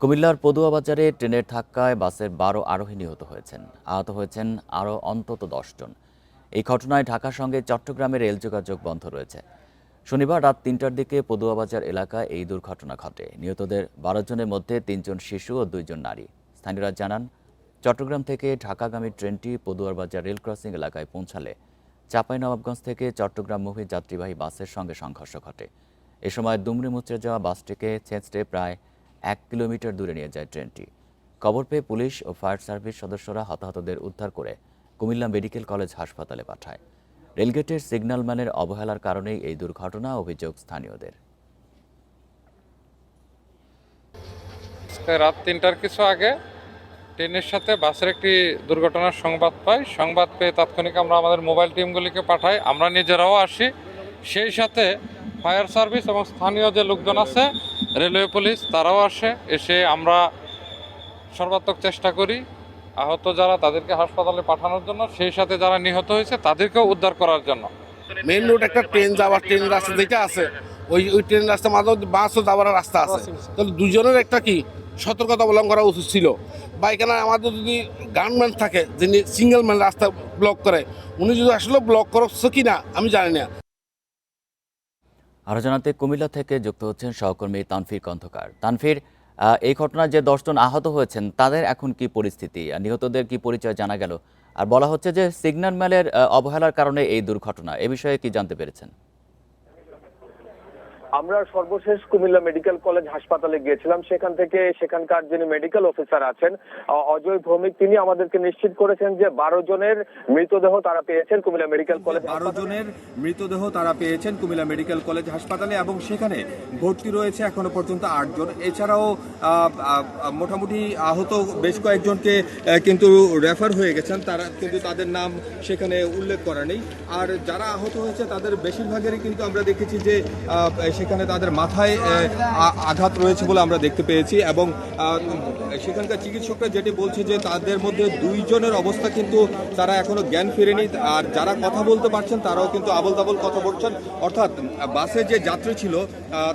কুমিল্লার পদুয়া বাজারে ট্রেনের ধাক্কায় বাসের ১২ আরোহী নিহত হয়েছেন। আহত হয়েছেন আরও অন্তত ১০ জন। এই ঘটনায় ঢাকার সঙ্গে চট্টগ্রামের রেল যোগাযোগ বন্ধ রয়েছে। শনিবার রাত ৩টার দিকে পদুয়া বাজার এলাকায় এই দুর্ঘটনা ঘটে। নিহতদের ১২ জনের মধ্যে ৩ জন শিশু ও ২ জন নারী। স্থানীয়রা জানান, চট্টগ্রাম থেকে ঢাকাগামী ট্রেনটি পদুয়ার বাজার রেল ক্রসিং এলাকায় পৌঁছালে চাঁপাইনবাবগঞ্জ থেকে চট্টগ্রামমুখী যাত্রীবাহী বাসের সঙ্গে সংঘর্ষ ঘটে। এ সময় দুমড়ে মুচড়ে যাওয়া বাসটিকে ছেঁচড়ে প্রায় ১ কিলোমিটার দূরে নিয়ে যায় ট্রেনটি। খবর পেয়ে পুলিশ ও ফায়ার সার্ভিস সদস্যরা হতাহতদের উদ্ধার করে কুমিল্লা মেডিকেল কলেজ হাসপাতালে পাঠায়। রেলগেটের সিগন্যালম্যানের অবহেলার কারণেই এই দুর্ঘটনা, অভিযোগ স্থানীয়দের। রাত ৩টার কিছু আগে ট্রেনের সাথে বাসের একটি দুর্ঘটনার সংবাদ পাই। সংবাদ পেয়ে তাৎক্ষণিক আমরা আমাদের মোবাইল টিমগুলিকে পাঠাই, আমরা নিজেরাও আসি। সেই সাথে ফায়ার সার্ভিস এবং স্থানীয় যে লোকজন আছে, রেলওয়ে পুলিশ, তারাও আসে। এসে আমরা সর্বাত্মক চেষ্টা করি আহত যারা তাদেরকে হাসপাতালে পাঠানোর জন্য, সেই সাথে যারা নিহত হয়েছে তাদেরকেও উদ্ধার করার জন্য। মেইন রোড একটা ট্রেন যাওয়ার ট্রেন রাস্তা যেটা আছে, ওই ট্রেন রাস্তার মাঝে বাসও যাওয়ার রাস্তা আছে। তাহলে দুজনের একটা কি সতর্কতা অবলম্বন করা উচিত ছিল। বা এখানে আমাদের যদি গানম্যান থাকে যিনি সিঙ্গেল ম্যান রাস্তা ব্লক করে, উনি যদি আসলে ব্লক করছে কি না আমি জানি না। আরও জানাতে কুমিল্লা থেকে যুক্ত হচ্ছেন সহকর্মী তানফির কন্ধকার। তানফির, এই ঘটনায় যে ১০ জন আহত হয়েছেন তাদের এখন কি পরিস্থিতি, নিহতদের কি পরিচয় জানা গেল? আর বলা হচ্ছে যে সিগন্যালম্যানের অবহেলার কারণে এই দুর্ঘটনা, এ বিষয়ে কি জানতে পেরেছেন? আমরা সর্বশেষ কুমিল্লা মেডিকেল কলেজ হাসপাতালে গিয়েছিলাম। সেখান থেকে সেখানকার যিনি মেডিকেল অফিসার আছেন অজয় ভৌমিক, তিনি আমাদেরকে নিশ্চিত করেছেন যে ১২ জনের মৃতদেহ তারা পেয়েছেন কুমিল্লা মেডিকেল কলেজ। ১২ জনের মৃতদেহ তারা পেয়েছেন কুমিল্লা মেডিকেল কলেজ হাসপাতালে এবং সেখানে ভর্তি রয়েছে এখনো পর্যন্ত ৮ জন। এছাড়াও মোটামুটি আহত বেশ কয়েকজনকে কিন্তু রেফার হয়ে গেছেন, তারা কিন্তু তাদের নাম সেখানে উল্লেখ করা নেই। আর যারা আহত হয়েছে তাদের বেশিরভাগেরই কিন্তু আমরা দেখেছি যে সেখানে তাদের মাথায় আঘাত রয়েছে বলে আমরা দেখতে পেয়েছি এবং সেখানকার চিকিৎসকরা যেটি বলছে যে তাদের মধ্যে ২ জনের অবস্থা কিন্তু তারা এখনো জ্ঞান ফেরেনি। আর যারা কথা বলতে পারছেন তারাও কিন্তু আবল তাবল কথা বলছেন। অর্থাৎ বাসে যে যাত্রী ছিল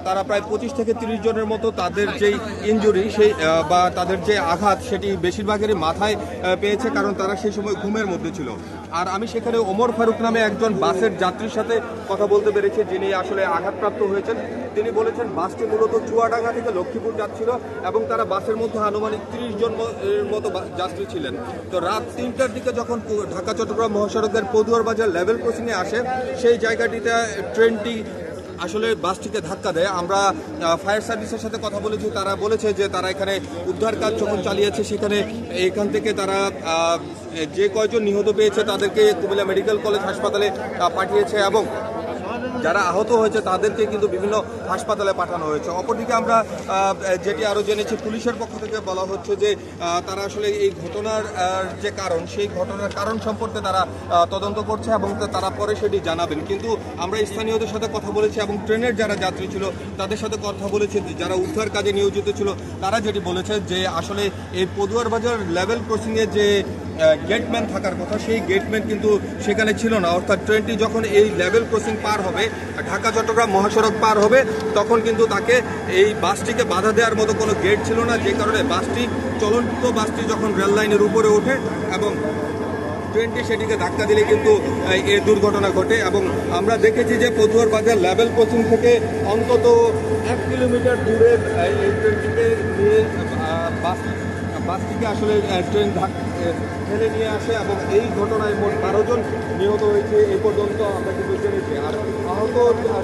তারা প্রায় ২৫ থেকে ৩০ জনের মতো তাদের যেই ইনজুরি সেই বা তাদের যে আঘাত সেটি বেশিরভাগেরই মাথায় পেয়েছে, কারণ তারা সেই সময় ঘুমের মধ্যে ছিল। আর আমি সেখানে ওমর ফারুক নামে একজন বাসের যাত্রীর সাথে কথা বলতে পেরেছি, যিনি আসলে আঘাতপ্রাপ্ত হয়েছেন। তিনি বলেছেন বাসটি মূলত চুয়াডাঙ্গা থেকে লক্ষ্মীপুর যাচ্ছিল এবং তারা বাসের মধ্যে আনুমানিক ৩০ জন মতো যাত্রী ছিলেন। তো রাত ৩টার দিকে যখন ঢাকা চট্টগ্রাম মহাসড়কের পদুয়ার বাজার লেভেল ক্রসিংয়ে আসে, সেই জায়গাটিতে ট্রেনটি আসলে বাসটিকে ধাক্কা দেয়। আমরা ফায়ার সার্ভিসের সাথে কথা বলেছি, তারা বলেছে যে তারা এখানে উদ্ধার কাজ যখন চালিয়েছে সেখানে এখান থেকে তারা যে কয়জন নিহত পেয়েছে তাদেরকে কুমিল্লা মেডিকেল কলেজ হাসপাতালে পাঠিয়েছে এবং যারা আহত হয়েছে তাদেরকে কিন্তু বিভিন্ন হাসপাতালে পাঠানো হয়েছে। অপরদিকে আমরা যেটি আরও জেনেছি, পুলিশের পক্ষ থেকে বলা হচ্ছে যে তারা আসলে এই ঘটনার যে কারণ, সেই ঘটনার কারণ সম্পর্কে তারা তদন্ত করছে এবং তারা পরে সেটি জানাবেন। কিন্তু আমরা স্থানীয়দের সাথে কথা বলেছি এবং ট্রেনের যারা যাত্রী ছিল তাদের সাথে কথা বলেছি, যারা উদ্ধার কাজে নিয়োজিত ছিল তারা যেটি বলেছে যে আসলে এই পদুয়ার বাজার লেভেল ক্রসিংয়ে যে গেটম্যান থাকার কথা, সেই গেটম্যান কিন্তু সেখানে ছিল না। অর্থাৎ ট্রেনটি যখন এই লেভেল ক্রসিং পার হবে, ঢাকা চট্টগ্রাম মহাসড়ক পার হবে, তখন কিন্তু তাকে এই বাসটিকে বাধা দেওয়ার মতো কোনো গেট ছিল না, যে কারণে চলন্ত বাসটি যখন রেল লাইনের উপরে ওঠে এবং ট্রেনটি সেটিকে ধাক্কা দিলে কিন্তু এই দুর্ঘটনা ঘটে। এবং আমরা দেখেছি যে পদুয়ার বাজার লেভেল ক্রসিং থেকে অন্তত ১ কিলোমিটার দূরে এই ট্রেনটিকে নিয়ে বাসটিকে আসলে ট্রেন ঠেলে নিয়ে আসে এবং এই ঘটনায় মোট ১২ জন নিহত হয়েছে এই পর্যন্ত আমরা কিন্তু জেনেছি। আর আহত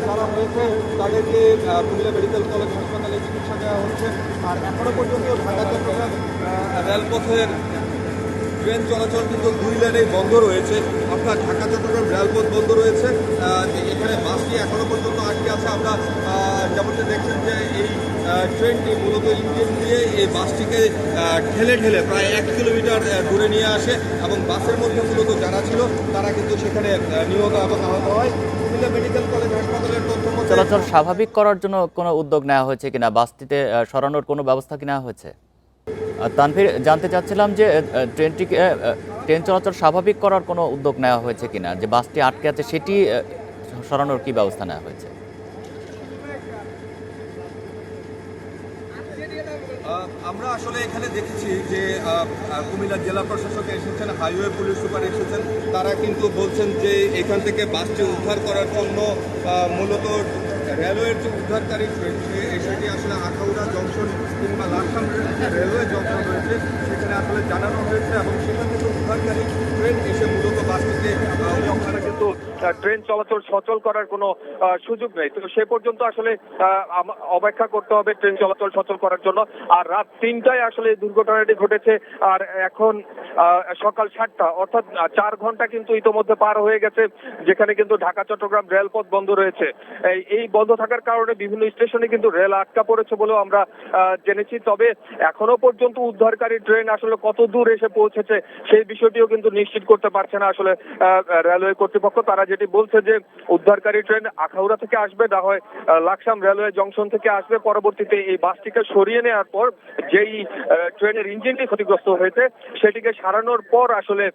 যারা হয়েছে তাদেরকে কুমিল্লা মেডিকেল কলেজ হাসপাতালে চিকিৎসা দেওয়া হচ্ছে। আর এখনও পর্যন্ত ঢাকা চট্টগ্রাম রেলপথের ট্রেন চলাচল কিন্তু ২ লেনেই বন্ধ রয়েছে, অর্থাৎ ঢাকা চট্টগ্রাম রেলপথ বন্ধ রয়েছে। এখানে বাসটি এখনও পর্যন্ত আটকে আছে। আমরা যেমনটা দেখছেন যে এই ট্রেনটি মূলত ইঞ্জিন দিয়ে এই বাসটিকে ঠেলে ঠেলে প্রায় ১ কিলোমিটার দূরে নিয়ে আসে এবং বাসের মধ্যে মূলত যারা ছিল তারা কিন্তু সেখানে নিহত এবং আহত হয়। কুমিল্লা মেডিকেল কলেজ হাসপাতালের তথ্য মতে চলাচল স্বাভাবিক করার জন্য কোনো উদ্যোগ নেওয়া হয়েছে কিনা, বাসটিতে সরানোর কোনো ব্যবস্থা কি নেওয়া হয়েছে? তানভীর, জানতে চাচ্ছিলাম যে ট্রেন চলাচল স্বাভাবিক করার কোনো উদ্যোগ নেওয়া হয়েছে কিনা, যে বাসটি আটকে আছে সেটি সরানোর কি ব্যবস্থা নেওয়া হয়েছে? আমরা আসলে এখানে দেখেছি যে কুমিল্লা জেলা প্রশাসক এসেছেন, হাইওয়ে পুলিশ সুপার এসেছেন। তারা কিন্তু বলছেন যে এখান থেকে বাসটি উদ্ধার করার জন্য মূলত রেলওয়ের যে উদ্ধারকারী ট্রেন সেটি আসলে আখাউড়া জংশন কিংবা লাকসাম রেলওয়ে জংশন রয়েছে সেখানে আসলে জানানো হয়েছে এবং সেখান থেকে উদ্ধারকারী ট্রেন এসে মূলত বাসটিতে ওখানে কিন্তু ট্রেন চলাচল সচল করার কোনো সুযোগ নেই। তো সে পর্যন্ত আসলে অপেক্ষা করতে হবে ট্রেন চলাচল সচল করার জন্য। আর রাত 3টায় আসলে এই দুর্ঘটনাটি ঘটেছে। আর এখন সকাল 7টা, অর্থাৎ 4 ঘন্টা কিন্তু ইতোমধ্যে পার হয়ে গেছে, যেখানে কিন্তু ঢাকা চট্টগ্রাম রেলপথ বন্ধ রয়েছে। এই বন্ধ থাকার কারণে বিভিন্ন স্টেশনে কিন্তু রেল আটকা পড়েছে বলেও আমরা জেনেছি। তবে এখনো পর্যন্ত উদ্ধারকারী ট্রেন আসলে কত দূর এসে পৌঁছেছে সেই বিষয়টিও কিন্তু নিশ্চিত করতে পারছে না আসলে রেলওয়ে কর্তৃপক্ষ। তারা যেটি বলছে যে উদ্ধারকারী ট্রেন আখাউড়া থেকে আসবে, না হয় লাকসাম রেলওয়ে জংশন থেকে আসবে। পরবর্তীতে এই বাসটিকে সরিয়ে নেওয়ার পর যেই ট্রেনের ইঞ্জিনটি ক্ষতিগ্রস্ত হয়েছে সেটিকে সারানোর পর আসলে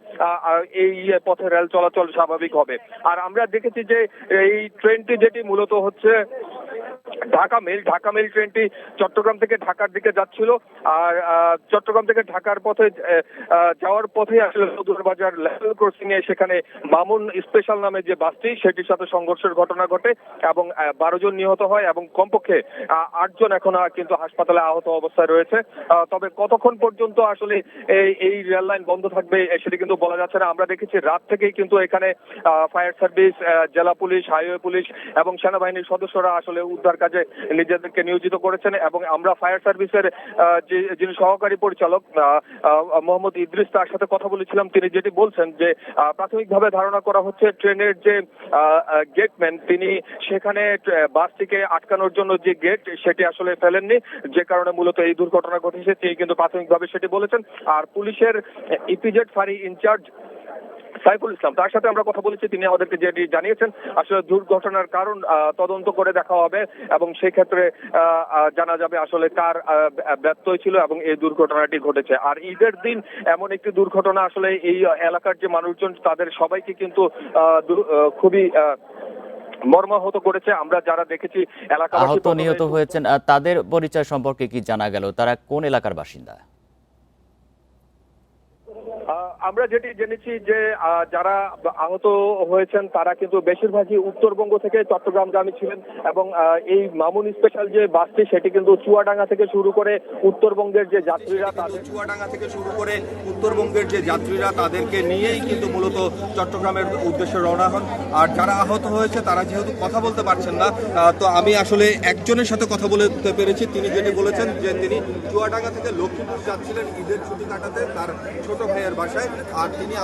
এই পথে রেল চলাচল স্বাভাবিক হবে। আর আমরা দেখেছি যে এই ট্রেনটি যেটি মূলত হচ্ছে ঢাকা মেল ট্রেনটি চট্টগ্রাম থেকে ঢাকার দিকে যাচ্ছিল। আর চট্টগ্রাম থেকে ঢাকার পথে যাওয়ার পথে আসলে বাজার লেভেল ক্রসিং এ সেখানে মামুন স্পেশাল নামে যে বাসটি সেটির সাথে সংঘর্ষের ঘটনা ঘটে এবং 12 জন নিহত হয় এবং কমপক্ষে 8 জন এখন কিন্তু হাসপাতালে আহত অবস্থায় রয়েছে। তবে কতক্ষণ পর্যন্ত আসলে এই রেল লাইন বন্ধ থাকবে সেটি কিন্তু বলা যাচ্ছে না। আমরা দেখেছি রাত থেকেই কিন্তু এখানে ফায়ার সার্ভিস, জেলা পুলিশ, হাইওয়ে পুলিশ এবং সেনাবাহিনীর সদস্যরা আসলে উদ্ধার কাজে নিজেদেরকে নিয়োজিত করেছেন। এবং আমরা ফায়ার সার্ভিসের যিনি সহকারী পরিচালক মোহাম্মদ ইদ্রিস, তার সাথে কথা বলেছিলাম। তিনি যেটি বলছেন যে প্রাথমিকভাবে ধারণা করা হচ্ছে ট্রেনের যে গেটম্যান তিনি সেখানে বাসটিকে আটকানোর জন্য যে গেট সেটি আসলে ফেলেননি, যে কারণে মূলত এই দুর্ঘটনা ঘটেছে। তিনি কিন্তু প্রাথমিকভাবে সেটি বলেছেন। আর পুলিশের ইপিজেড ফাঁড়ি ইনচার্জ সাইফুল ইসলাম, তার সাথে আমরা কথা বলেছি। তিনি আমাদেরকে যেটি জানিয়েছেন আসলে দুর্ঘটনার কারণ তদন্ত করে দেখা হবে এবং সেই ক্ষেত্রে জানা যাবে আসলে কার ব্যত্যয় ছিল এবং এই দুর্ঘটনাটি ঘটেছে। আর ঈদের দিন এমন একটি দুর্ঘটনা আসলে এই এলাকার যে মানুষজন তাদের সবাইকে কিন্তু খুবই মর্মাহত করেছে। আমরা যারা দেখেছি এলাকাবাসী আহত নিহত হয়েছেন তাদের পরিচয় সম্পর্কে কি জানা গেল? তারা কোন এলাকার বাসিন্দা? আমরা যেটি জেনেছি যে যারা আহত হয়েছেন তারা কিন্তু বেশিরভাগই উত্তরবঙ্গ থেকে চট্টগ্রামগামী ছিলেন এবং এই মামুন স্পেশাল যে বাসটি সেটি কিন্তু চুয়াডাঙ্গা থেকে শুরু করে উত্তরবঙ্গের যে যাত্রীরা চুয়াডাঙ্গা থেকে শুরু করে উত্তরবঙ্গের যে যাত্রীরা তাদেরকে নিয়েই কিন্তু মূলত চট্টগ্রামের উদ্দেশ্যে রওনা হন। আর যারা আহত হয়েছে তারা যেহেতু কথা বলতে পারছেন না, তো আমি আসলে একজনের সাথে কথা বলতে পেরেছি। তিনি যেটি বলেছেন যে তিনি চুয়াডাঙ্গা থেকে লক্ষ্মীপুর যাচ্ছিলেন ঈদের ছুটি কাটাতে তার ছোট ভাইয়ের বাসায়। আর তিনি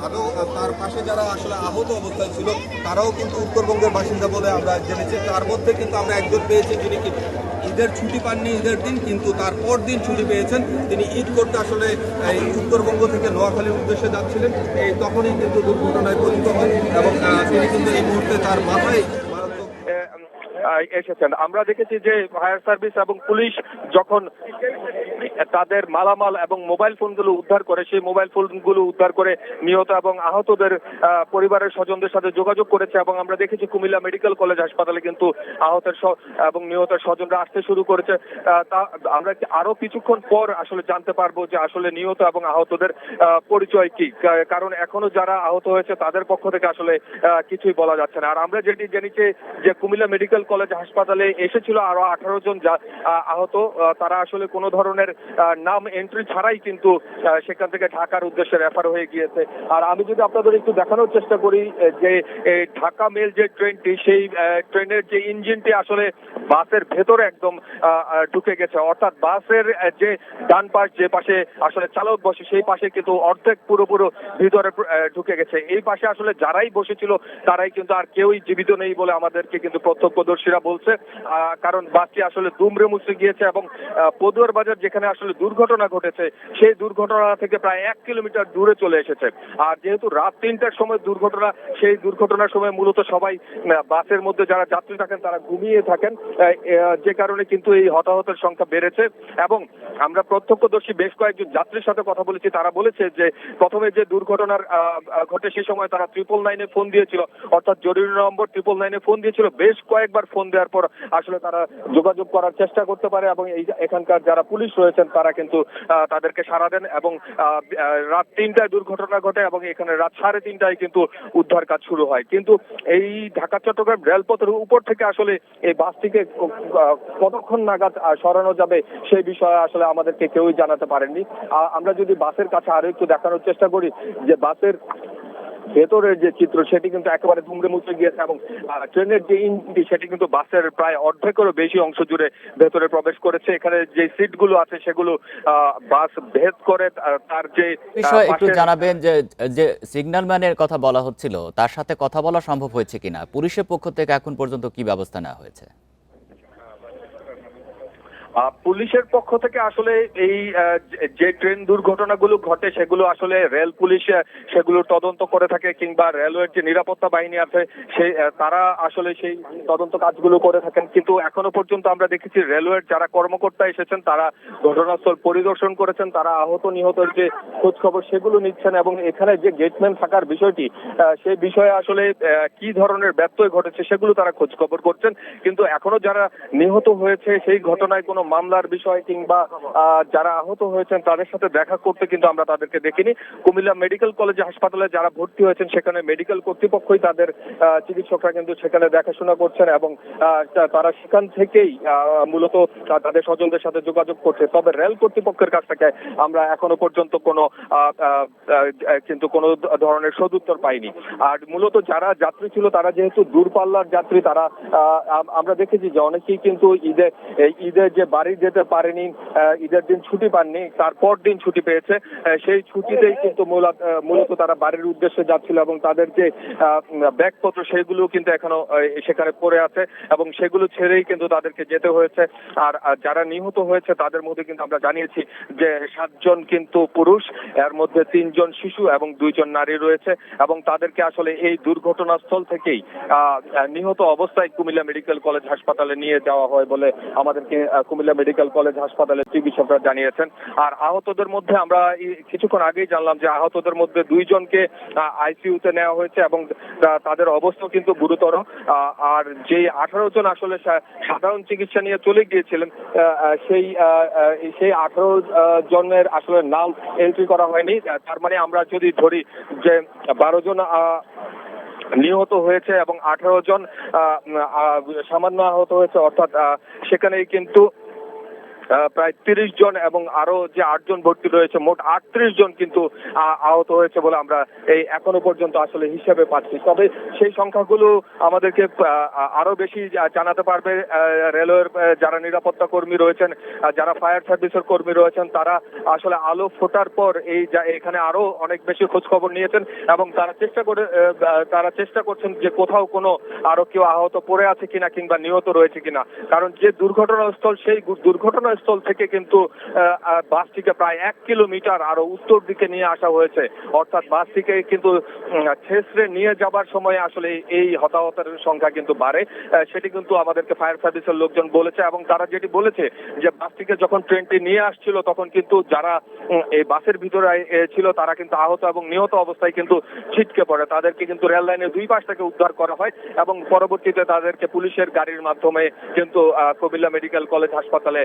আরও তার পাশে যারা আসলে আহত অবস্থায় ছিল তারাও কিন্তু উত্তরবঙ্গের বাসিন্দা বলে আমরা জেনেছি। তার মধ্যে কিন্তু আমরা একজন পেয়েছি যিনি ঈদের ছুটি পাননি ঈদের দিন, কিন্তু তারপর দিন ছুটি পেয়েছেন। তিনি ঈদ করতে আসলে উত্তরবঙ্গ থেকে নোয়াখালীর উদ্দেশ্যে যাচ্ছিলেন, তখনই কিন্তু দুর্ঘটনায় পতিত হন এবং তিনি কিন্তু এই মুহূর্তে তার মাথায় এসেছেন। আমরা দেখেছি যে ফায়ার সার্ভিস এবং পুলিশ যখন তাদের মালামাল এবং মোবাইল ফোনগুলো উদ্ধার করে, সেই মোবাইল ফোনগুলো উদ্ধার করে নিহত এবং আহতদের পরিবারের স্বজনদের সাথে যোগাযোগ করেছে। এবং আমরা দেখেছি কুমিল্লা মেডিকেল কলেজ হাসপাতালে কিন্তু আহতের এবং নিহতের স্বজনরা আসতে শুরু করেছে। তা আমরা আরো কিছুক্ষণ পর আসলে জানতে পারবো যে আসলে নিহত এবং আহতদের পরিচয় কি, কারণ এখনো যারা আহত হয়েছে তাদের পক্ষ থেকে আসলে কিছুই বলা যাচ্ছে না। আর আমরা যেটি জেনেছি যে কুমিল্লা মেডিকেল কলেজ হাসপাতালে এসেছিল আরো 18 জন আহত, তারা আসলে কোনো ধরনের নাম এন্ট্রি ছাড়াই কিন্তু সেখান থেকে ঢাকার উদ্দেশ্যে রেফার হয়ে গিয়েছে। আর আমি যদি আপনাদের একটু দেখানোর চেষ্টা করি যে ঢাকা মেল যে ট্রেনটি, সেই ট্রেনের যে ইঞ্জিনটি আসলে বাসের ভেতরে একদম ঢুকে গেছে, অর্থাৎ বাসের যে ডান পাশ যে পাশে আসলে চালক বসে সেই পাশে কিন্তু অর্ধেক পুরোপুরো ভিতরে ঢুকে গেছে। এই পাশে আসলে যারাই বসেছিল তারাই কিন্তু আর কেউই জীবিত নেই বলে আমাদেরকে কিন্তু প্রত্যক্ষদর্শীরা বলছে, কারণ বাসটি আসলে দুমড়ে মুচড়ে গিয়েছে এবং পদুয়ার বাজার যেখানে আসলে দুর্ঘটনা ঘটেছে সেই দুর্ঘটনা থেকে প্রায় 1 কিলোমিটার দূরে চলে এসেছে। আর যেহেতু রাত 3টার সময় দুর্ঘটনা, সেই দুর্ঘটনার সময় মূলত সবাই বাসের মধ্যে যারা যাত্রী থাকেন তারা ঘুমিয়ে থাকেন, যে কারণে কিন্তু এই হতাহতের সংখ্যা বেড়েছে। এবং আমরা প্রত্যক্ষদর্শী বেশ কয়েকজন যাত্রীর সাথে কথা বলেছি, তারা বলেছে যে প্রথমে যে দুর্ঘটনার ঘটে সেই সময় তারা 999-এ ফোন দিয়েছিল, অর্থাৎ জরুরি নম্বর 999-এ ফোন দিয়েছিল, বেশ কয়েকবার ফোন দেওয়ার পর আসলে তারা যোগাযোগ করার চেষ্টা করতে পারে এবং এখানকার যারা পুলিশ রয়েছেন তারা কিন্তু তাদেরকে সাড়া দেন এবং রাত 3টায় দুর্ঘটনা ঘটে এবং এখানে রাত 3:30টায় কিন্তু উদ্ধার কাজ শুরু হয়। কিন্তু এই ঢাকা চট্টগ্রাম রেলপথের উপর থেকে আসলে এই বাসটিকে কতক্ষণ নাগাদ সরানো যাবে সেই বিষয়ে আসলে আমাদেরকে কেউই জানাতে পারেননি। আমরা যদি বাসের কাছে আরো একটু দেখানোর চেষ্টা করি যে বাসের ভেতরের যে চিত্র সেটি কিন্তু একেবারে দুমড়ে মুচড়ে গিয়েছে এবং ট্রেনের যে ইঞ্জিনটি সেটি কিন্তু বাসের প্রায় অর্ধেকেরও বেশি অংশ জুড়ে ভেতরে প্রবেশ করেছে। এখানে যে সিটগুলো আছে সেগুলো বাস ভেদ করে তার যে বিষয় একটু জানাবেন যে যে সিগন্যালম্যানের কথা বলা হচ্ছিল তার সাথে কথা বলা সম্ভব হয়েছে কিনা, পুলিশের পক্ষ থেকে এখন পর্যন্ত কি ব্যবস্থা নেওয়া হয়েছে? পুলিশের পক্ষ থেকে আসলে এই যে ট্রেন দুর্ঘটনাগুলো ঘটে সেগুলো আসলে রেল পুলিশ সেগুলোর তদন্ত করে থাকে কিংবা রেলওয়ের যে নিরাপত্তা বাহিনী আছে সেই তারা আসলে সেই তদন্ত কাজগুলো করে থাকেন। কিন্তু এখনো পর্যন্ত আমরা দেখেছি রেলওয়ের যারা কর্মকর্তা এসেছেন তারা ঘটনাস্থল পরিদর্শন করেছেন, তারা আহত নিহতের যে খোঁজ খবর সেগুলো নিচ্ছেন এবং এখানে যে গেটম্যান থাকার বিষয়টি সেই বিষয়ে আসলে কি ধরনের ব্যত্যয় ঘটেছে সেগুলো তারা খোঁজ খবর করছেন। কিন্তু এখনো যারা নিহত হয়েছে সেই ঘটনায় কোনো মামলার বিষয় কিংবা যারা আহত হয়েছেন তাদের সাথে দেখা করতে কিন্তু আমরা তাদেরকে দেখিনি। কুমিল্লা মেডিকেল কলেজ হাসপাতালে যারা ভর্তি হয়েছেন সেখানে মেডিকেল কর্তৃপক্ষই তাদের চিকিৎসকরা কিন্তু সেখানে দেখাশোনা করছেন এবং তারা সেখান থেকেই মূলত তাদের স্বজনদের সাথে যোগাযোগ করছে। তবে রেল কর্তৃপক্ষের কাছ থেকে আমরা এখনো পর্যন্ত কোনো ধরনের সদুত্তর পাইনি। আর মূলত যারা যাত্রী ছিল তারা যেহেতু দূরপাল্লার যাত্রী, তারা আমরা দেখেছি যে অনেকেই কিন্তু ঈদের যে বাড়ি যেতে পারেনি, ঈদের দিন ছুটি পাননি, তারপর দিন ছুটি পেয়েছে, সেই ছুটিতেই কিন্তু মূলত তারা বাড়ির উদ্দেশ্যে যাচ্ছিল এবং তাদের যে ব্যাগপত্র সেগুলো কিন্তু এখনো সেখানে পড়ে আছে এবং সেগুলো ছেড়েই কিন্তু তাদেরকে যেতে হয়েছে। আর যারা নিহত হয়েছে তাদের মধ্যে কিন্তু আমরা জানিয়েছি যে 7 জন কিন্তু পুরুষ, এর মধ্যে 3 জন শিশু এবং 2 জন নারী রয়েছে এবং তাদেরকে আসলে এই দুর্ঘটনাস্থল থেকেই নিহত অবস্থায় কুমিল্লা মেডিকেল কলেজ হাসপাতালে নিয়ে যাওয়া হয় বলে আমাদেরকে কুমিল্লা মেডিকেল কলেজ হাসপাতালের চিকিৎসকরা জানিয়েছেন। আর আহতদের মধ্যে আমরা কিছুক্ষণ আগেই জানলাম যে আহতদের মধ্যে 2 জনকে আইসিইউতে নেওয়া হয়েছে এবং তাদের অবস্থা কিন্তু গুরুতর। আর যে 18 জন আসলে সাধারণ চিকিৎসা নিয়ে চলে গিয়েছিলেন সেই 18 জনের আসলে নাম এন্ট্রি করা হয়নি। তার মানে আমরা যদি ধরি যে 12 জন নিহত হয়েছে এবং 18 জন সামান্য আহত হয়েছে, অর্থাৎ সেখানেই কিন্তু প্রায় 30 জন এবং আরো যে 8 জন ভর্তি রয়েছে, মোট 38 জন কিন্তু আহত হয়েছে বলে আমরা এই এখনো পর্যন্ত আসলে হিসেবে পাচ্ছি। তবে সেই সংখ্যাগুলো আমাদেরকে আরো বেশি জানাতে পারবে রেলওয়ের যারা নিরাপত্তা কর্মী রয়েছেন, যারা ফায়ার সার্ভিসের কর্মী রয়েছেন, তারা আসলে আলো ফোটার পর এখানে আরো অনেক বেশি খোঁজ খবর নিয়েছেন এবং তারা চেষ্টা করছেন যে কোথাও কোনো আরো কেউ আহত পড়ে আছে কিনা কিংবা নিহত রয়েছে কিনা। কারণ যে দুর্ঘটনাস্থল সেই দুর্ঘটনাস্থল থেকে কিন্তু বাসটিকে প্রায় 1 কিলোমিটার আরো উত্তর দিকে নিয়ে আসা হয়েছে, অর্থাৎ বাসটিকে কিন্তু ছেঁচড়ে নিয়ে যাবার সময় আসলে এই হতাহতের সংখ্যা কিন্তু বাড়ে। সেটি কিন্তু আমাদেরকে ফায়ার সার্ভিসের লোকজন বলেছে এবং তারা যেটি বলেছে যে বাসটিকে যখন ট্রেনটি নিয়ে আসছিল তখন কিন্তু যারা এই বাসের ভিতরে ছিল তারা কিন্তু আহত এবং নিহত অবস্থায় কিন্তু ছিটকে পড়ে। তাদেরকে কিন্তু রেল লাইনের 2 পাশ থেকে উদ্ধার করা হয় এবং পরবর্তীতে তাদেরকে পুলিশের গাড়ির মাধ্যমে কিন্তু কুমিল্লা মেডিকেল কলেজ হাসপাতালে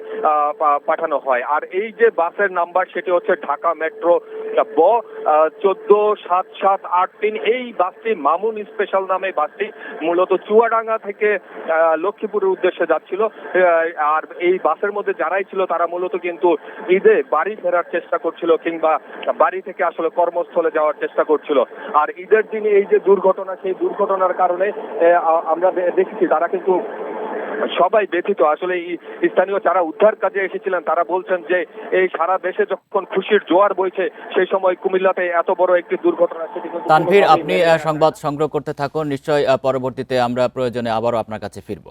পাঠানো হয়। আর এই যে বাসের নাম্বার সেটি হচ্ছে ঢাকা মেট্রো ব 147783। এই বাসটি মামুন স্পেশাল নামে বাসটি মূলত চুয়াডাঙ্গা থেকে লক্ষ্মীপুরের উদ্দেশ্যে যাচ্ছিল। আর এই বাসের মধ্যে যারাই ছিল তারা মূলত কিন্তু ঈদে বাড়ি ফেরার চেষ্টা করছিল কিংবা বাড়ি থেকে আসলে কর্মস্থলে যাওয়ার চেষ্টা করছিল। আর ঈদের দিনে এই যে দুর্ঘটনা, সেই দুর্ঘটনার কারণে আমরা দেখেছি তারা কিন্তু সবাই ব্যথিত। আসলে স্থানীয় যারা উদ্ধার কাজে এসেছিলেন তারা বলছেন যে এই সারা দেশে যখন খুশির জোয়ার বইছে সেই সময় কুমিল্লাতে এত বড় একটি দুর্ঘটনা সেটি কিন্তু। তানভীর, আপনি সংবাদ সংগ্রহ করতে থাকুন, নিশ্চয় পরবর্তীতে আমরা প্রয়োজনে আবারও আপনার কাছে ফিরব।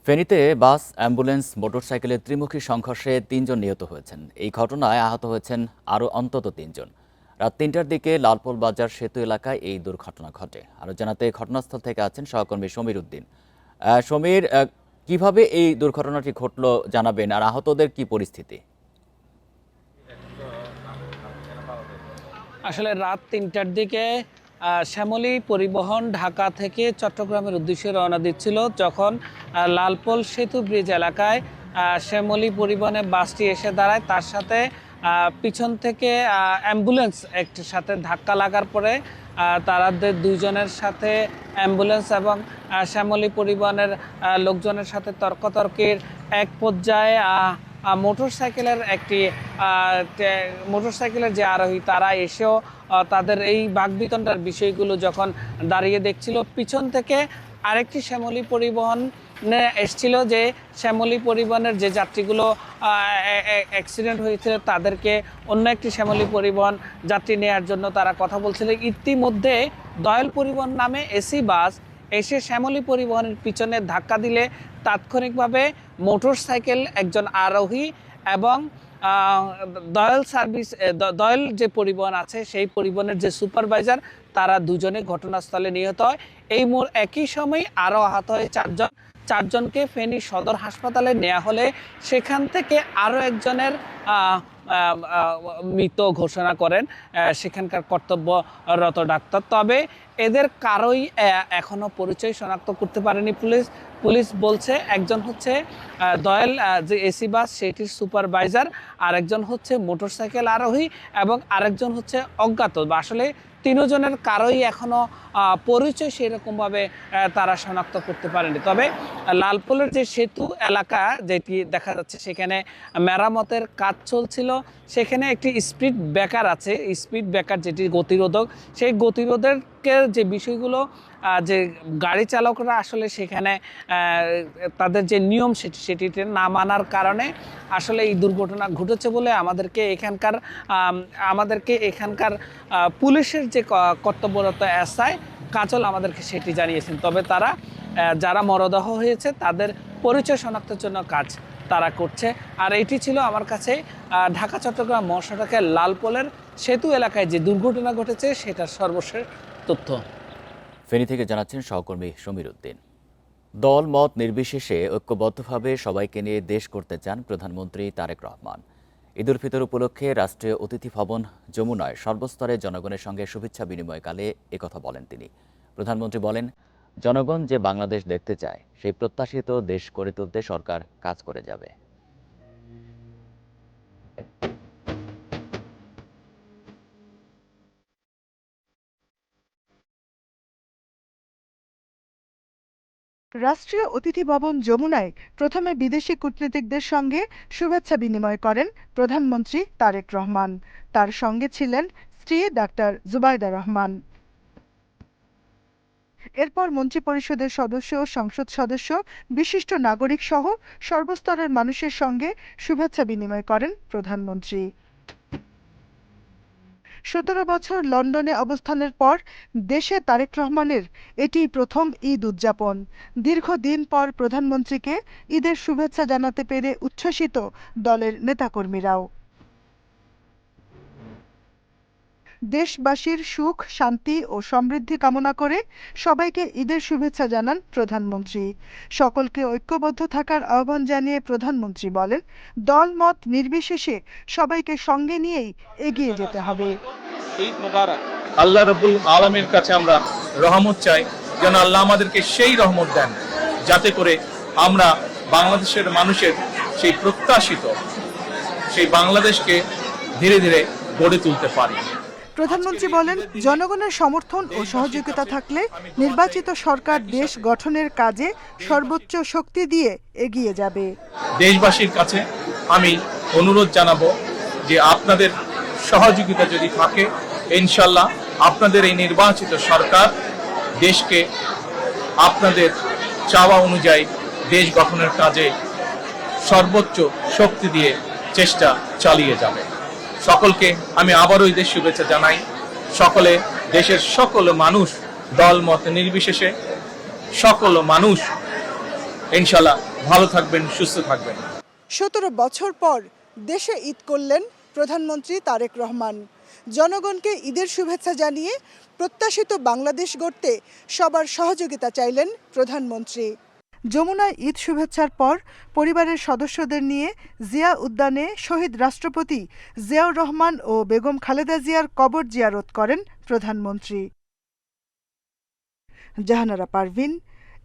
ফেনীতে বাস, অ্যাম্বুলেন্স, মোটরসাইকেলের ত্রিমুখী সংঘর্ষে 3 জন নিহত হয়েছেন। এই ঘটনায় আহত হয়েছেন আরও অন্তত 3 জন। রাত 3টার দিকে লালপোল বাজার সেতু এলাকায় এই দুর্ঘটনা ঘটে। আরও জানাতে ঘটনাস্থল থেকে আছেন সহকর্মী সমীর উদ্দিন। সমীর, কিভাবে এই দুর্ঘটনাটি ঘটলো জানাবেন, আর আহতদের কি পরিস্থিতি? আসলে রাত 3টার দিকে শ্যামলী পরিবহন ঢাকা থেকে চট্টগ্রামের উদ্দেশ্যে রওনা দিচ্ছিল, যখন লালপোল সেতু ব্রিজ এলাকায় শ্যামলী পরিবহনের বাসটি এসে দাঁড়ায়। তার সাথে পিছন থেকে অ্যাম্বুলেন্স একটির সাথে ধাক্কা লাগার পরে তাদের দুইজনের সাথে অ্যাম্বুলেন্স এবং শ্যামলী পরিবহনের লোকজনের সাথে তর্কাতর্কির এক পর্যায়ে মোটরসাইকেলের যে আরোহী তারা এসেও তাদের এই বাকবিতণ্ডার বিষয়গুলো যখন দাঁড়িয়ে দেখছিল, পিছন থেকে আরেকটি শ্যামলী পরিবহন এসছিল, যে শ্যামলী পরিবহনের যে যাত্রীগুলো অ্যাক্সিডেন্ট হয়েছিল তাদেরকে অন্য একটি শ্যামলী পরিবহন যাত্রী নেওয়ার জন্য তারা কথা বলছিল। ইতিমধ্যে দয়াল পরিবহন নামে এসি বাস এসে শ্যামলী পরিবহনের পিছনে ধাক্কা দিলে তাৎক্ষণিকভাবে মোটরসাইকেল একজন আরোহী এবং দয়াল যে পরিবহন আছে সেই পরিবহনের যে সুপারভাইজার তারা দুজনে ঘটনাস্থলে নিহত হয়। একই সময় আরও আহত হয় চারজনকে ফেনী সদর হাসপাতালে নেওয়া হলে সেখান থেকে আরও একজনের মৃত ঘোষণা করেন সেখানকার কর্তব্যরত ডাক্তার। তবে এদের কারোই এখনো পরিচয় শনাক্ত করতে পারেনি পুলিশ বলছে একজন হচ্ছে দয়াল যে এসি বাস সেটির সুপারভাইজার, আরেকজন হচ্ছে মোটরসাইকেল আরোহী এবং আরেকজন হচ্ছে অজ্ঞাত। আসলে তিনজনের কারোই এখনো পরিচয় সেরকমভাবে তারা শনাক্ত করতে পারেনি। তবে লালপোলের যে সেতু এলাকা যেটি দেখা যাচ্ছে সেখানে মেরামতের কাজ চলছিল, সেখানে একটি স্পিড ব্রেকার আছে, স্পিড ব্রেকার যেটি গতিরোধক, সেই গতিরোধকের যে বিষয়গুলো যে গাড়ি চালকরা আসলে সেখানে তাদের যে নিয়ম সেটিতে না মানার কারণে আসলে এই দুর্ঘটনা ঘটেছে বলে আমাদেরকে এখানকার পুলিশের যে কর্তব্যরত এসআই কাজল আমাদেরকে সেটি জানিয়েছেন। তবে তারা যারা মরদেহ হয়েছে তাদের পরিচয় শনাক্তের জন্য কাজ তারা করছে। আর এটি ছিল আমার কাছে ঢাকা চট্টগ্রাম মহাসড়কের লালপোলের সেতু এলাকায় যে দুর্ঘটনা ঘটেছে সেটার সর্বশেষ তথ্য। ফেনী থেকে জানাচ্ছেন সহকর্মী সমীর উদ্দিন। দল মত নির্বিশেষে ঐক্যবদ্ধভাবে সবাইকে নিয়ে দেশ করতে চান প্রধানমন্ত্রী তারেক রহমান। ঈদুল ফিতর উপলক্ষে রাষ্ট্রীয় অতিথি ভবন যমুনায় সর্বস্তরের জনগণের সঙ্গে শুভেচ্ছা বিনিময়কালে একথা বলেন তিনি। প্রধানমন্ত্রী বলেন, জনগণ যে বাংলাদেশ দেখতে চায় সেই প্রত্যাশিত দেশ গড়ে তুলতে সরকার কাজ করে যাবে। রাষ্ট্রীয় অতিথি ভবন যমুনায় প্রথমে বিদেশি কূটনীতিকদের সঙ্গে শুভেচ্ছা বিনিময় করেন প্রধানমন্ত্রী তারেক রহমান। তার সঙ্গে ছিলেন স্ত্রী ডাক্তার জুবাইদা রহমান। এরপর মন্ত্রিপরিষদের সদস্য, সংসদ সদস্য, বিশিষ্ট নাগরিক সহ সর্বস্তরের মানুষের সঙ্গে শুভেচ্ছা বিনিময় করেন প্রধানমন্ত্রী। 17 বছর লন্ডনে অবস্থানের পর দেশে তারেক রহমানের এটিই প্রথম ঈদ উদযাপন। দীর্ঘদিন পর প্রধানমন্ত্রীকে ঈদের শুভেচ্ছা জানাতে পেরে উচ্ছ্বসিত দলের নেতাকর্মীরাও। দেশবাসীর সুখ, শান্তি ও সমৃদ্ধি কামনা করে সবাইকে ঈদের শুভেচ্ছা জানান প্রধানমন্ত্রী। সকলকে ঐক্যবদ্ধ থাকার আহ্বান জানিয়ে প্রধানমন্ত্রী বলেন, দল মত নির্বিশেষে সবাইকে সঙ্গে নিয়েই এগিয়ে যেতে হবে। আল্লাহ রাব্বুল আলামিনের কাছে আমরা রহমত চাই, যেন আল্লাহ আমাদেরকে সেই রহমত দেন যাতে করে আমরা বাংলাদেশের মানুষের সেই প্রত্যাশিত সেই বাংলাদেশকে ধীরে ধীরে গড়ে তুলতে পারি। প্রধানমন্ত্রী বলেন, জনগণের সমর্থন ও সহযোগিতা থাকলে নির্বাচিত সরকার দেশ গঠনের কাজে সর্বোচ্চ শক্তি দিয়ে এগিয়ে যাবে। দেশবাসীর কাছে আমি অনুরোধ জানাবো যে আপনাদের সহযোগিতা যদি থাকে, ইনশাল্লাহ আপনাদের এই নির্বাচিত সরকার দেশকে আপনাদের চাওয়া অনুযায়ী দেশ গঠনের কাজে সর্বোচ্চ শক্তি দিয়ে চেষ্টা চালিয়ে যাবে। সকলকে আমি আবারও ঈদের শুভেচ্ছা জানাই। সকলে, দেশের সকল মানুষ, দল মত নির্বিশেষে সকল মানুষ ইনশাল্লাহ ভালো থাকবেন, সুস্থ থাকবেন। 17 বছর পর দেশে ঈদ করলেন প্রধানমন্ত্রী তারেক রহমান। জনগণকে ঈদের শুভেচ্ছা জানিয়ে প্রত্যাশিত বাংলাদেশ গড়তে সবার সহযোগিতা চাইলেন প্রধানমন্ত্রী। যমুনায় ঈদ শুভেচ্ছার পর পরিবারের সদস্যদের নিয়ে জিয়া উদ্যানে শহীদ রাষ্ট্রপতি জিয়াউর রহমান ও বেগম খালেদা জিয়ার কবর জিয়ারত করেন প্রধানমন্ত্রী। Jahanara Parvin,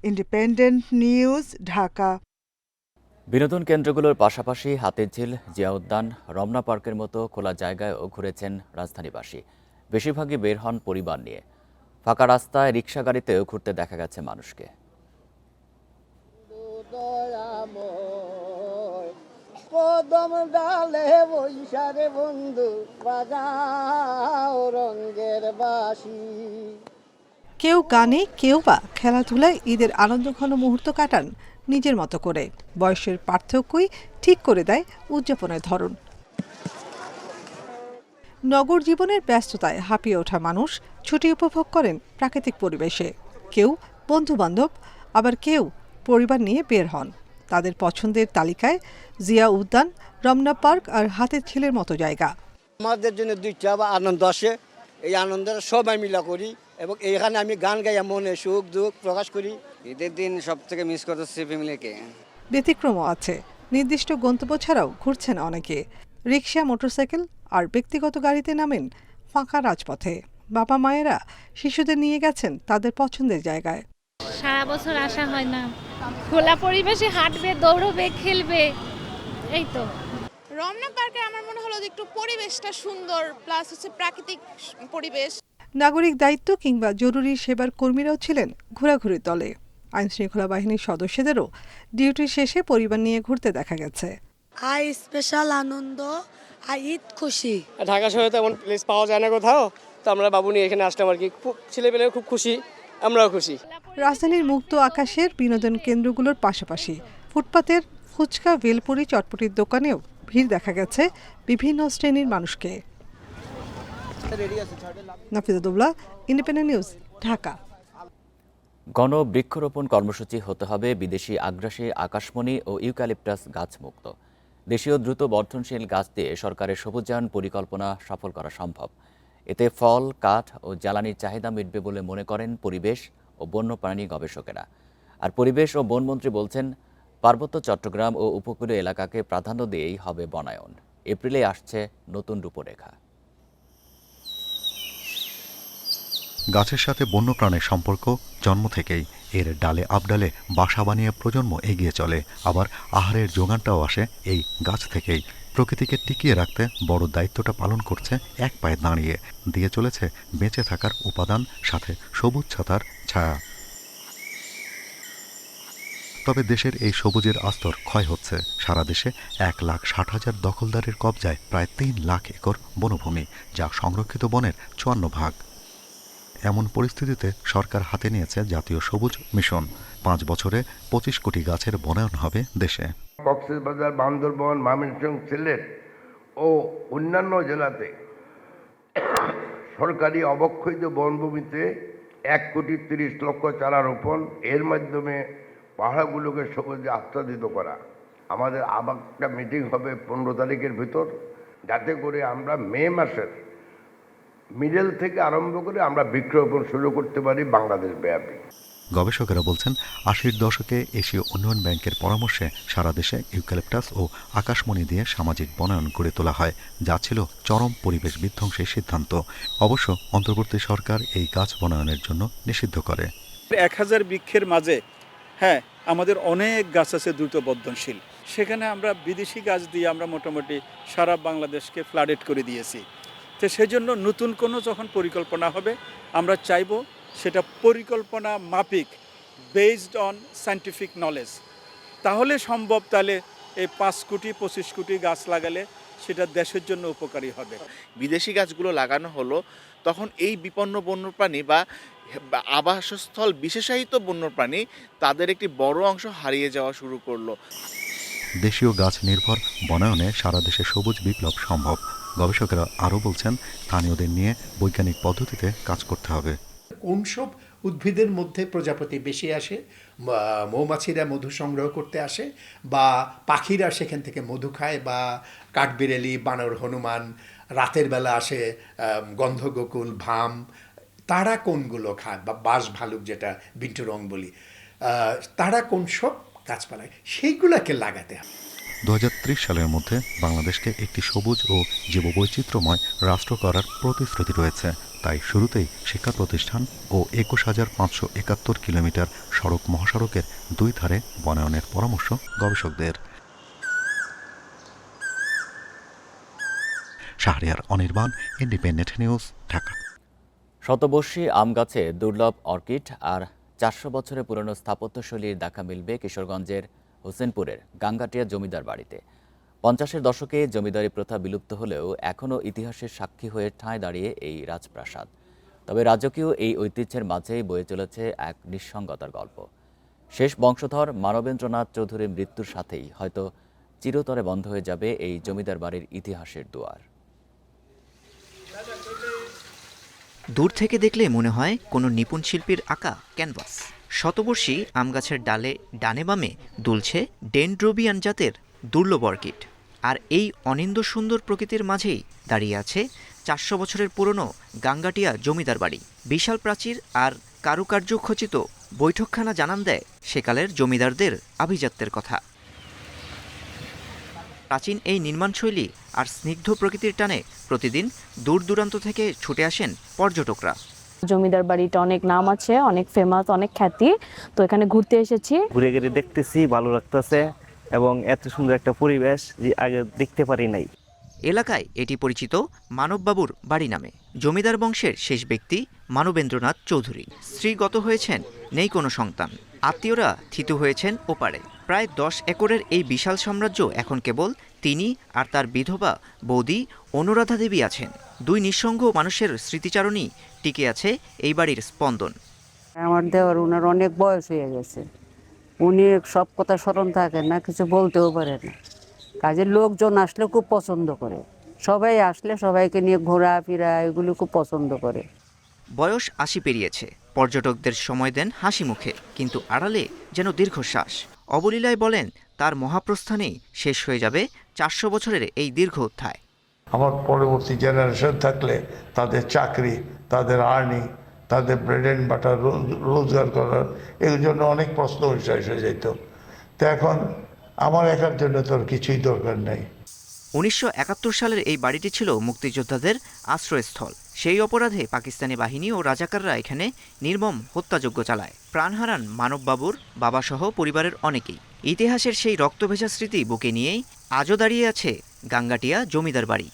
Independent news, Dhaka. বিনোদন কেন্দ্রগুলোর পাশাপাশি হাতিরঝিল, জিয়া উদ্যান, রমনা পার্কের মতো খোলা জায়গায়ও ঘুরেছেন রাজধানীবাসী। বেশিরভাগই বের হন পরিবার নিয়ে। ফাঁকা রাস্তায়, রিক্সা গাড়িতেও ঘুরতে দেখা গেছে মানুষকে। কদম ডালে বৈশারে বন্ধু বাজাও রঙের বাঁশি। কেউ গানে, কেউ বা খেলাধুলায় ঈদের আনন্দঘন মুহূর্ত কাটান নিজের মতো করে। বয়সের পার্থক্যই ঠিক করে দেয় উদযাপনের ধরন। নগর জীবনের ব্যস্ততায় হাঁপিয়ে ওঠা মানুষ ছুটি উপভোগ করেন প্রাকৃতিক পরিবেশে। কেউ বন্ধু-বান্ধব, আবার কেউ পরিবার নিয়ে বের হন। তাদের পছন্দের তালিকায় জিয়া উদ্যান, রমনা পার্ক আর হাতিরঝিলের মতো জায়গা। আমাদের জন্য দুইটা বা আনন্দ আসে, এই আনন্দের সবাই মিলা করি এবং এইখানে আমি গান গাইয়া মনে সুখ দুঃখ প্রকাশ করি। ঈদের দিন সব থেকে মিস করতেছি ফ্যামিলিকে। ব্যতিক্রমও আছে, নির্দিষ্ট গন্তব্য ছাড়াও ঘুরছেন অনেকে। রিক্সা, মোটরসাইকেল আর ব্যক্তিগত গাড়িতে নামেন ফাঁকা রাজপথে। বাবা মায়েরা শিশুদের নিয়ে গেছেন তাদের পছন্দের জায়গায়। সারা বছর আসা হয় না, খোলা পরিবেশে হাঁটবে, দৌড়বে, খেলবে, এই তো। রমনা পার্কে আমার মনে হলো যে একটু পরিবেশটা সুন্দর, প্লাস হচ্ছে প্রাকৃতিক পরিবেশ। নাগরিক দায়িত্ব কিংবা জরুরি সেবার কর্মীরাও ছিলেন ঘোরাঘুরির দলে। আইনশৃঙ্খলা বাহিনীর সদস্যদেরও ডিউটি শেষে পরিবার নিয়ে ঘুরতে দেখা গেছে। আই স্পেশাল আনন্দ, ঈদ খুশি। ঢাকা শহরে তেমন প্লেস পাওয়া যায় না কোথাও, তো আমরা বাবু নিয়ে এখানে আসলাম আর কি। খুব ছেলেপেলেও খুব খুশি, আমরাও খুশি। রাজধানীর মুক্ত আকাশের বিনোদন কেন্দ্রগুলোর পাশাপাশি ফুটপাতের ফুচকা, ভেলপুরি, চটপটির দোকানেও ভিড় দেখা গেছে বিভিন্ন শ্রেণীর মানুষকে। নাফিজাতুল্লাহ, ইন্ডিপেন্ডেন্ট নিউজ, ঢাকা। গণ বৃক্ষরোপণ কর্মসূচি হতে হবে বিদেশি আগ্রাসী আকাশমণি ও ইউক্যালিপটাস গাছ মুক্ত। দেশীয় দ্রুত বর্ধনশীল গাছ দিয়ে সরকারের সবুজায়ন পরিকল্পনা সফল করা সম্ভব। এতে ফল, কাঠ ও জ্বালানির চাহিদা মিটবে বলে মনে করেন পরিবেশ ও বন্যপ্রাণী গবেষকেরা। আর পরিবেশ ও বনমন্ত্রী বলছেন, পার্বত্য চট্টগ্রাম ও উপকূলীয় এলাকাকে প্রাধান্য দিয়েই হবে বনায়ন। এপ্রিলে আসছে নতুন রূপরেখা। গাছের সাথে বন্যপ্রাণের সম্পর্ক জন্ম থেকেই। এর ডালে আবডালে বাসা বানিয়ে প্রজন্ম এগিয়ে চলে। আবার আহারের যোগানটাও আসে এই গাছ থেকেই। প্রকৃতিকে টিকিয়ে রাখতে বড় দায়িত্বটা পালন করছে এক পায়ে দাঁড়িয়ে, দিয়ে চলেছে বেঁচে থাকার উপাদান, সাথে সবুজ ছাতার ছায়া। তবে দেশের এই সবুজের আস্তর ক্ষয় হচ্ছে। সারা দেশে 1,60,000 দখলদারের কবজায় প্রায় 3 লাখ একর বনভূমি, যা সংরক্ষিত বনের 54 ভাগ। এমন পরিস্থিতিতে সরকার হাতে নিয়েছে জাতীয় সবুজ মিশন। 5 বছরে 25 কোটি গাছের বনায়ন হবে দেশে। কক্সবাজার, বান্দরবান, ময়মনসিংহ, সিলেট ও অন্যান্য জেলাতে সরকারি অবক্ষয়িত বনভূমিতে 1,30,00,000 চারা রোপণ, এর মাধ্যমে পাহাড়গুলোকে সবুজে আচ্ছাদিত করা। আমাদের আবার একটা মিটিং হবে 15 তারিখের ভিতর, যাতে করে আমরা মে মাসের মিডল থেকে আরম্ভ করে আমরা বৃক্ষরোপণ শুরু করতে পারি বাংলাদেশ ব্যাপী। গবেষকেরা বলছেন, 80-র দশকে এশীয় উন্নয়ন ব্যাংকের পরামর্শে সারা দেশে ইউক্যালিপটাস ও আকাশমণি দিয়ে সামাজিক বনায়ন গড়ে তোলা হয়, যা ছিল চরম পরিবেশ বিধ্বংসী সিদ্ধান্ত। অবশ্য অন্তর্বর্তী সরকার এই গাছ বনায়নের জন্য নিষিদ্ধ করে। 1000 বৃক্ষের মাঝে আমাদের অনেক গাছ আছে দ্রুত বর্ধনশীল। সেখানে আমরা বিদেশি গাছ দিয়ে আমরা মোটামুটি সারা বাংলাদেশকে ফ্লাডেড করে দিয়েছি। তো সেজন্য নতুন কোনো যখন পরিকল্পনা হবে, আমরা চাইব সেটা পরিকল্পনা মাফিক, বেসড অন সায়েন্টিফিক নলেজ। তাহলে সম্ভব। তাহলে এই 5 কোটি 25 কোটি গাছ লাগালে সেটা দেশের জন্য উপকারী হবে। বিদেশি গাছগুলো লাগানো হলো, তখন এই বিপন্ন বন্যপ্রাণী বা আবাসস্থল বিশেষায়িত বন্যপ্রাণী তাদের একটি বড় অংশ হারিয়ে যাওয়া শুরু করলো। দেশীয় গাছ নির্ভর বনায়নে সারা দেশে সবুজ বিপ্লব সম্ভব। গবেষকেরা আরও বলছেন, স্থানীয়দের নিয়ে বৈজ্ঞানিক পদ্ধতিতে কাজ করতে হবে। কোন সব উদ্ভিদের মধ্যে প্রজাপতি বেশি আসে, মৌমাছিরা মধু সংগ্রহ করতে আসে, বা পাখিরা সেখান থেকে মধু খায়, বা কাঠবিড়ালি, বানর, হনুমান রাতের বেলা আসে, গন্ধগোকুল, ভাম, তারা কোনগুলো খায়, বা বাস ভালুক যেটা বিন্টু রং বলি, তারা কোন সব গাছপালায়, সেইগুলোকে লাগাতে হবে। 2030 সালের মধ্যে বাংলাদেশকে একটি সবুজ ও জীববৈচিত্র্যময় রাষ্ট্র করার প্রতিশ্রুতি রয়েছে। তাই শুরুতেই শিক্ষা প্রতিষ্ঠান ও ২১,৫৭১ কিলোমিটার সড়ক মহাসড়কের দুই ধারে বনায়নের পরামর্শ গবেষকদের। Shahriar Anirban, independent news, Dhaka. শতবর্ষী আম গাছে দুর্লভ অর্কিড আর ৪০০ বছরের পুরনো স্থাপত্যশৈলীর দেখা মিলবে কিশোরগঞ্জের হোসেনপুরের গাঙ্গাটিয়া জমিদার বাড়িতে। ৫০-এর দশকে জমিদারি প্রথা বিলুপ্ত হলেও এখনও ইতিহাসের সাক্ষী হয়ে ঠাঁই দাঁড়িয়ে এই রাজপ্রাসাদ। তবে রাজকীয় এই ঐতিহ্যের মাঝেই বয়ে চলেছে এক নিঃসঙ্গতার গল্প। শেষ বংশধর মানবেন্দ্রনাথ চৌধুরীর মৃত্যুর সাথেই হয়তো চিরতরে বন্ধ হয়ে যাবে এই জমিদার বাড়ির ইতিহাসের দুয়ার। দূর থেকে দেখলে মনে হয় কোনো নিপুণ শিল্পীর আঁকা ক্যানভাস। শতবর্ষী আম গাছের ডালে ডানে বামে দুলছে ডেনড্রোবিয়ান জাতের দুর্লভ অর্কিড। আর এই অনিন্দ সুন্দর প্রকৃতির মাঝেই দাঁড়িয়ে আছে ৪০০ বছরের পুরনো গাঙ্গাটিয়া জমিদার বাড়ি। বিশাল প্রাচীর আর কারুকার্য খচিত বৈঠকখানা জানান দেয় সেকালের জমিদারদের আভিজাত্যের কথা। প্রাচীন এই নির্মাণশৈলী আর স্নিগ্ধ প্রকৃতির টানে প্রতিদিন দূর দূরান্ত থেকে ছুটে আসেন পর্যটকরা। জমিদার বাড়িটা অনেক নাম আছে, অনেক ফেমাস, অনেক খ্যাতি। তো এখানে ঘুরতে এসেছি, ঘুরে ঘুরে দেখতেছি, ভালো লাগতেছে এবং এত সুন্দর একটা পরিবেশ যে আগে দেখতে পারি নাই। এলাকায় এটি পরিচিত মানববাবুর বাড়ি নামে। জমিদার বংশের শেষ ব্যক্তি মানবেন্দ্রনাথ চৌধুরী। স্ত্রী গত হয়েছেন, নেই কোনো সন্তান। আত্মীয়রা থিতু হয়েছেন ওপারে। প্রায় ১০ একরের এই বিশাল সাম্রাজ্য এখন কেবল তিনি আর তার বিধবা বৌদি অনুরাধা দেবী আছেন। দুই নিঃসঙ্গ মানুষের স্মৃতিচারণই টিকে আছে এই বাড়ির স্পন্দন। আমার দেওয়ার ওনার অনেক বয়স হয়ে গেছে, উনি সব কথা স্মরণ থাকেন না, কিছু বলতেও পারে না। কাজের লোকজন আসলে খুব পছন্দ করে, সবাই আসলে সবাইকে নিয়ে ঘোরাফেরা এগুলো খুব পছন্দ করে। বয়স ৮০ পেরিয়েছে, পর্যটকদের সময় দেন হাসি মুখে, কিন্তু আড়ালে যেন দীর্ঘশ্বাস। অবলীলায় বলেন তার মহাপ্রস্থানেই শেষ হয়ে যাবে ৪০০ বছরের এই দীর্ঘ অধ্যায়। আমার পরবর্তী জেনারেশন থাকলে তাদের চাকরি, তাদের আর্নিং, তাদের ব্রেড অ্যান্ড বাটার রোজগার করার এর জন্য অনেক প্রশ্ন শেষ হয়ে যেত। তো এখন আমার একার জন্য তোর কিছুই দরকার নেই। ১৯৭১ সালের এই বাড়িটি ছিল মুক্তিযোদ্ধাদের আশ্রয়স্থল। সেই অপরাধে পাকিস্তানি বাহিনী ও রাজাকাররা এখানে নির্মম হত্যাযজ্ঞ চালায়। প্রাণ হারান মানববাবুর বাবাসহ পরিবারের অনেকেই। ইতিহাসের সেই রক্তভেজা স্মৃতি বুকে নিয়েই আজও দাঁড়িয়ে আছে গাঙ্গাটিয়া জমিদার বাড়ি।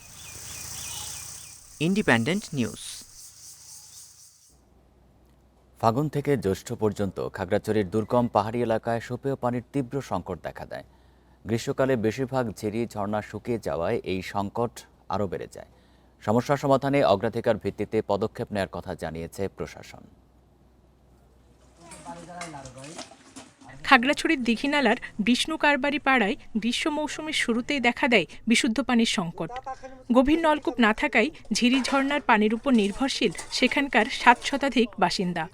Independent news. ফাগুন থেকে জ্যৈষ্ঠ পর্যন্ত খাগড়াছড়ির দুর্গম পাহাড়ি এলাকায় সুপেয় পানির তীব্র সংকট দেখা দেয়। গ্রীষ্মকালে বেশিরভাগ ঝিরি ঝর্ণা শুকিয়ে যাওয়ায় এই সংকট আরও বেড়ে যায়। সমস্যা সমাধানে অগ্রাধিকার ভিত্তিতে পদক্ষেপ নেওয়ার কথা জানিয়েছে প্রশাসন। খাগড়াছড়ির দীঘিনালার বিষ্ণু কারবারি পাড়ায় গ্রীষ্ম মৌসুমের শুরুতেই দেখা দেয় বিশুদ্ধ পানির সংকট। গভীর নলকূপ না থাকায় ঝিরি ঝর্ণার পানির উপর নির্ভরশীল সেখানকার ৭ শতাধিক বাসিন্দা।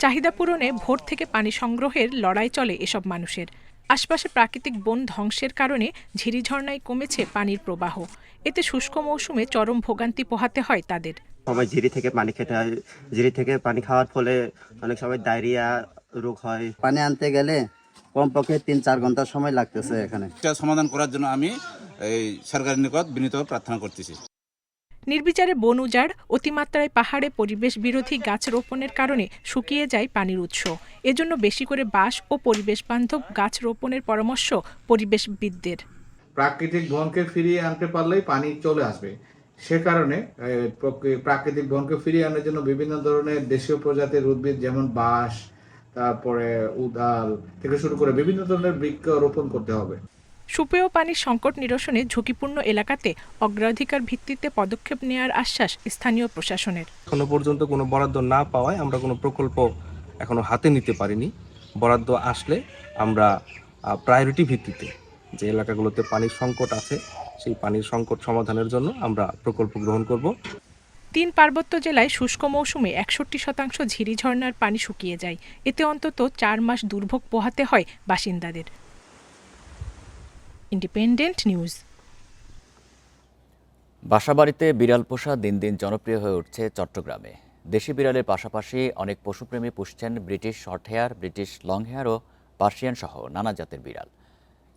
চাহিদা পূরণে ভোর থেকে পানি সংগ্রহের লড়াই চলে এসব মানুষের। আশপাশে প্রাকৃতিক বন ধ্বংসের কারণে ঝিরি ঝর্ণায় কমেছে পানির প্রবাহ। এতে শুষ্ক মৌসুমে চরম ভোগান্তি পোহাতে হয় তাদের। সবাই ঝিরি থেকে পানি খেতে হয়, ঝিরি থেকে পানি খাওয়ার ফলে অনেক সময় ডায়রিয়া রোগ হয়। পানি আনতে গেলে কমপক্ষে ৩-৪ ঘন্টা সময় লাগতেছে। এখানে সমাধান করার জন্য আমি এই সরকারের নিকট বিনীত প্রার্থনা করতেছি। নির্বিচারে বন উজাড়, অতিমাত্রায় পাহাড়ে পরিবেশ বিরোধী গাছ রোপণের কারণে শুকিয়ে যায় পানির উৎস। এজন্য বেশি করে বাঁশ ও পরিবেশ বান্ধব গাছ রোপণের পরামর্শ পরিবেশবিদদের। প্রাকৃতিক বনকে ফিরিয়ে আনতে পারলেই পানি চলে আসবে। সে কারণে প্রাকৃতিক বনকে ফিরিয়ে আনার জন্য বিভিন্ন ধরনের দেশীয় প্রজাতির উদ্ভিদ যেমন বাঁশ, তারপরে উদাল থেকে শুরু করে বিভিন্ন ধরনের বৃক্ষ রোপণ করতে হবে। সুপেয় পানির সংকট নিরসনে ঝুঁকিপূর্ণ এলাকাতে অগ্রাধিকার ভিত্তিতে পদক্ষেপ নেওয়ার আশ্বাস স্থানীয় প্রশাসনের। এখনো পর্যন্ত কোনো বরাদ্দ না পাওয়ায় আমরা কোনো প্রকল্প এখনো হাতে নিতে পারিনি। বরাদ্দ আসলে আমরা প্রায়োরিটি ভিত্তিতে যে এলাকাগুলোতে পানির সংকট আছে সেই পানির সংকট সমাধানের জন্য আমরা প্রকল্প গ্রহণ করব। ৩ পার্বত্য জেলায় শুষ্ক মৌসুমে ৬১% ঝিরি ঝর্ণার পানি শুকিয়ে যায়। এতে অন্তত ৪ মাস দুর্ভোগ পোহাতে হয় বাসিন্দাদের। Independent news. বাসাবাড়িতে বিড়াল পোষা দিন দিন জনপ্রিয় হয়ে উঠছে চট্টগ্রামে। দেশি বিড়ালের পাশাপাশি অনেক পশুপ্রেমী পুষছেন British short hair, British long hair ও পার্সিয়ান সহ নানা জাতের বিড়াল।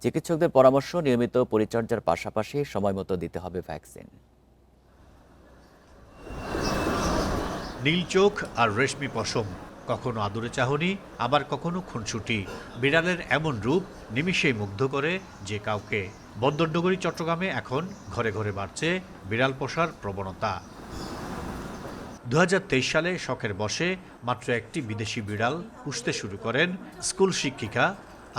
চিকিৎসকদের পরামর্শ, নিয়মিত পরিচর্যার পাশাপাশি সময়মতো দিতে হবে ভ্যাকসিন। নীল চোখ আর রেশমি পশম, কখনো আদুরে চাহনি, আবার কখনো খুনসুটি। বিড়ালের এমন রূপ নিমিষেই মুগ্ধ করে যে কাউকে। বন্দরনগরী চট্টগ্রামে এখন ঘরে ঘরে বাড়ছে বিড়াল পোষার প্রবণতা। 2023 সালে শখের বশে মাত্র একটি বিদেশি বিড়াল পুষতে শুরু করেন স্কুল শিক্ষিকা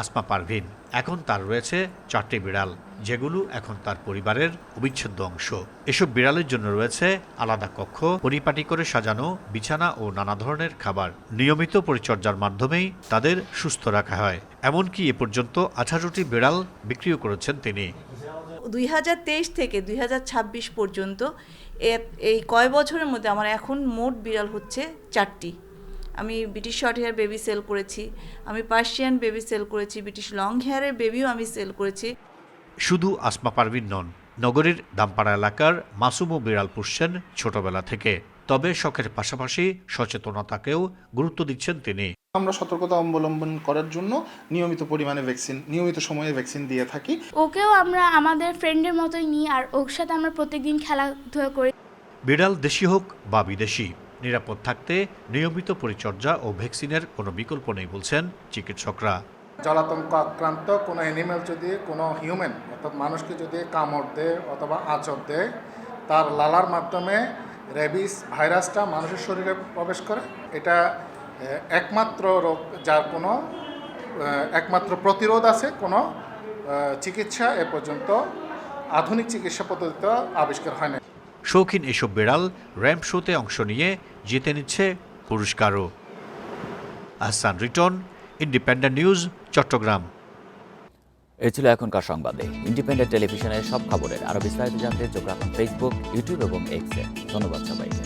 আসমা পারভিন। এখন তার রয়েছে 4টি বিড়াল, যেগুলো এখন তার পরিবারের অবিচ্ছেদ্য অংশ। এসব বিড়ালের জন্য রয়েছে আলাদা কক্ষ, পরিপাটি করে সাজানো বিছানা ও নানা ধরনের খাবার। নিয়মিত পরিচর্যার মাধ্যমেই তাদের সুস্থ রাখা হয়। এমনকি এ পর্যন্ত 18টি বিড়াল বিক্রিও করেছেন তিনি। 2023 থেকে 2026 পর্যন্ত এই কয় বছরের মধ্যে আমার এখন মোট বিড়াল হচ্ছে 4টি। আমি British short hair baby sell করেছি, আমি পার্সিয়ান বেবি সেল করেছি, ব্রিটিশ লং হেয়ারের বেবিও আমি সেল করেছি। শুধু আসমা পারভিন নন, নগরীর দামপাড়া এলাকার মাসুমও বিড়াল পুষছেন ছোটবেলা থেকে। তবে শখের পাশাপাশি সচেতনতাকেও গুরুত্ব দিচ্ছেন তিনি। আমরা সতর্কতা অবলম্বন করার জন্য নিয়মিত পরিমাণে ভ্যাকসিন, নিয়মিত সময়ে ভ্যাকসিন দিয়ে থাকি। ওকেও আমরা আমাদের ফ্রেন্ডের মতোই নিই, আর ওর সাথে আমরা প্রত্যেকদিন খেলাধুলা করি। বিড়াল দেশি হোক বা বিদেশি, নিরাপদ থাকতে নিয়মিত পরিচর্যা ও ভ্যাকসিনের কোনো বিকল্প নেই বলছেন চিকিৎসকরা। জলাতঙ্ক আক্রান্ত কোনো অ্যানিমেল যদি কোনো হিউম্যান অর্থাৎ মানুষকে যদি কামড় দেয় অথবা আঁচড় দেয়, তার লালার মাধ্যমে রেবিস ভাইরাসটা মানুষের শরীরে প্রবেশ করে। এটা একমাত্র রোগ যার কোনো একমাত্র প্রতিরোধ আছে, কোনো চিকিৎসা এ পর্যন্ত আধুনিক চিকিৎসা পদ্ধতিতে আবিষ্কার হয় না। শৌখিন এসব বিড়াল র্যাম্প শোতে অংশ নিয়ে জিতে নিচ্ছে পুরস্কারও। Ahsan Riton, independent news, Chittagong. এ ছিল এখনকার সংবাদে। ইন্ডিপেন্ডেন্ট টেলিভিশনের সব খবরের আরও বিস্তারিত জানতে চোখ রাখুন ফেসবুক, ইউটিউব এবং এক্সে। ধন্যবাদ সবাইকে।